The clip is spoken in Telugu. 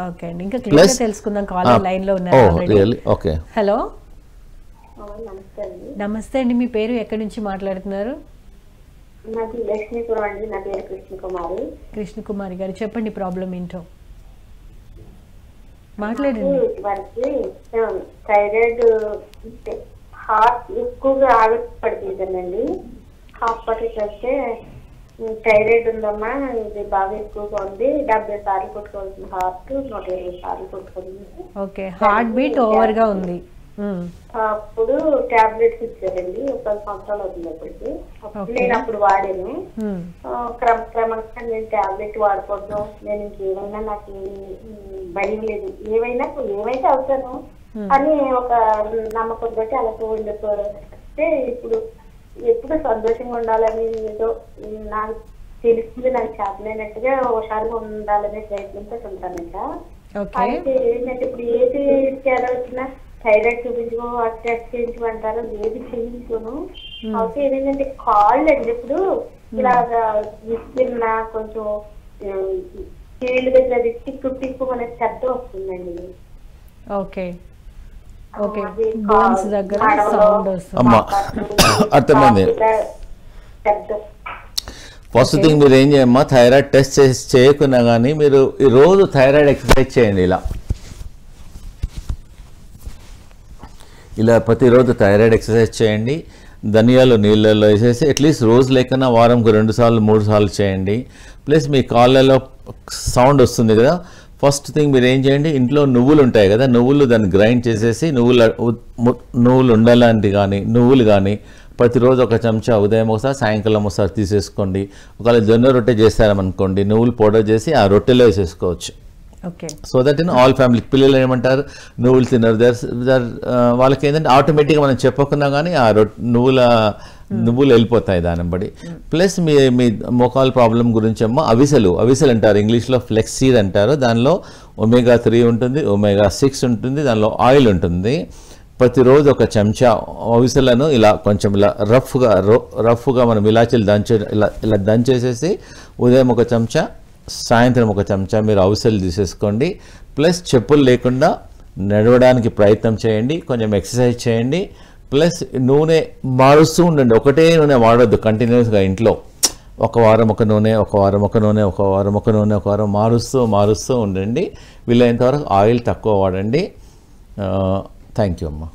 ఓకే అండి, ఇంకా క్లియర్ గా తెలుసుకుందాం. కాలర్ లైన్ లో ఉన్నారు ఆల్రెడీ. ఓకే, హలో, నమస్తే అండి. నమస్తే అండి, మీ పేరు ఎక్కడి నుంచి మాట్లాడుతున్నారు? నాది లక్ష్మీపురం అండి. నా పేరు కృష్ణకుమారి. కృష్ణకుమారి గారు, చెప్పండి ప్రాబ్లం ఏంటో మాట్లాడండి. వారికి థైరాయిడ్ హార్ట్ ఎక్కువగా ఆవిర్పడుతుందండి. హాస్పిటల్కి వస్తే థైరాయిడ్ ఉందమ్మా, ఇది బాగా ఎక్కువగా ఉంది, 70 సార్లు కొట్టుకోవాల్సిన హార్ట్ 120 సార్లు కొట్టుకుంది. ఓకే, హార్ట్ బీట్ ఓవర్ గా ఉంది. అప్పుడు టాబ్లెట్స్ ఇచ్చారండి. 10 సంవత్సరాలు అవుతుంది అప్పటికి. నేను అప్పుడు వాడాను. క్రమంగా నేను టాబ్లెట్ వాడకూడదు, నేను ఇంకేమైనా నాకు భయం లేదు, ఏమైతే అవుతాను అని ఒక నమ్మకం బట్టి అలా ఉండిపోతే ఇప్పుడు ఎప్పుడు సంతోషంగా ఉండాలని ఏదో నాకు తెలిసింది, నాకు చేతనైనట్టుగా హుషారుగా ఉండాలనే ప్రయత్నంతో ఉంటానంట. అయితే ఏంటంటే ఇప్పుడు ఏది తేడా వచ్చినా థైరాయిడ్ చూపించుకో, టెస్ట్ చేయించమంటారు, ఏది చేయించుకోను. అయితే ఏంటంటే కాళ్ళు అండి ఇప్పుడు ఇలాగా విసిరిన కొంచెం కీళ్ళు దగ్గర టిక్కు టిక్కు అనే శబ్దం వస్తుందండి. ఓకే ఓకే, బోన్స్ దగ్గర సౌండ్ వస్తుంది. అమ్మా అర్థమైంది. శబ్దం. ఫస్ట్ థింగ్ మీరు ఏం చేయమ్మా, థైరాయిడ్ టెస్ట్ చేయకున్నా కానీ మీరు ఈ రోజు థైరాయిడ్ ఎక్సర్సైజ్ చేయండి. ఇలా ప్రతిరోజు థైరాయిడ్ ఎక్సర్సైజ్ చేయండి. ధనియాలు నీళ్ళల్లో వేసేసి అట్లీస్ట్ రోజు లేకన్నా వారంకు 2 సార్లు 3 సార్లు చేయండి. ప్లస్ మీ కాళ్ళలో సౌండ్ వస్తుంది కదా, ఫస్ట్ థింగ్ మీరు ఏం చేయండి, ఇంట్లో నువ్వులు ఉంటాయి కదా, నువ్వులు దాన్ని గ్రైండ్ చేసేసి నువ్వులు ఉండలాంటి కానీ నువ్వులు కానీ ప్రతిరోజు ఒక చెంచా ఉదయం ఒకసారి సాయంకాలం ఒకసారి తీసేసుకోండి. ఒకవేళ జొన్న రొట్టె చేస్తారనుకోండి, నువ్వులు పౌడర్ చేసి ఆ రొట్టెలో వేసేసుకోవచ్చు. So that in all family. పిల్లలు ఏమంటారు, నువ్వులు తిన్నారు, వాళ్ళకి ఏంటంటే ఆటోమేటిక్గా మనం చెప్పకున్నా కానీ ఆ నువ్వులు వెళ్ళిపోతాయి దాన్ని బట్టి. ప్లస్ మీ మోకాల్ ప్రాబ్లం గురించి ఏమో అవిసెలు అంటారు, ఇంగ్లీష్లో ఫ్లెక్స్ సీడ్ అంటారు. దానిలో omega-3 ఉంటుంది, omega-6 ఉంటుంది, దానిలో ఆయిల్ ఉంటుంది. ప్రతిరోజు ఒక చెంచా అవిసెలను ఇలా కొంచెం ఇలా రఫ్గా మనం ఇలాచీలు ఇలా దంచేసేసి ఉదయం ఒక చెంచా సాయంత్రం ఒక చెంచా మీరు అవిసెలు తీసేసుకోండి. ప్లస్ చెప్పులు లేకుండా నడవడానికి ప్రయత్నం చేయండి, కొంచెం ఎక్సర్సైజ్ చేయండి. ప్లస్ నూనె మారుస్తూ ఉండండి, ఒకటే నూనె వాడొద్దు కంటిన్యూస్గా. ఇంట్లో ఒక వారం ఒక నూనె, ఒక వారం ఒక నూనె, ఒక వారం ఒక నూనె, ఒక వారం మారుస్తూ ఉండండి. వీలైనంత వరకు ఆయిల్ తక్కువ వాడండి. థ్యాంక్ యూ అమ్మా.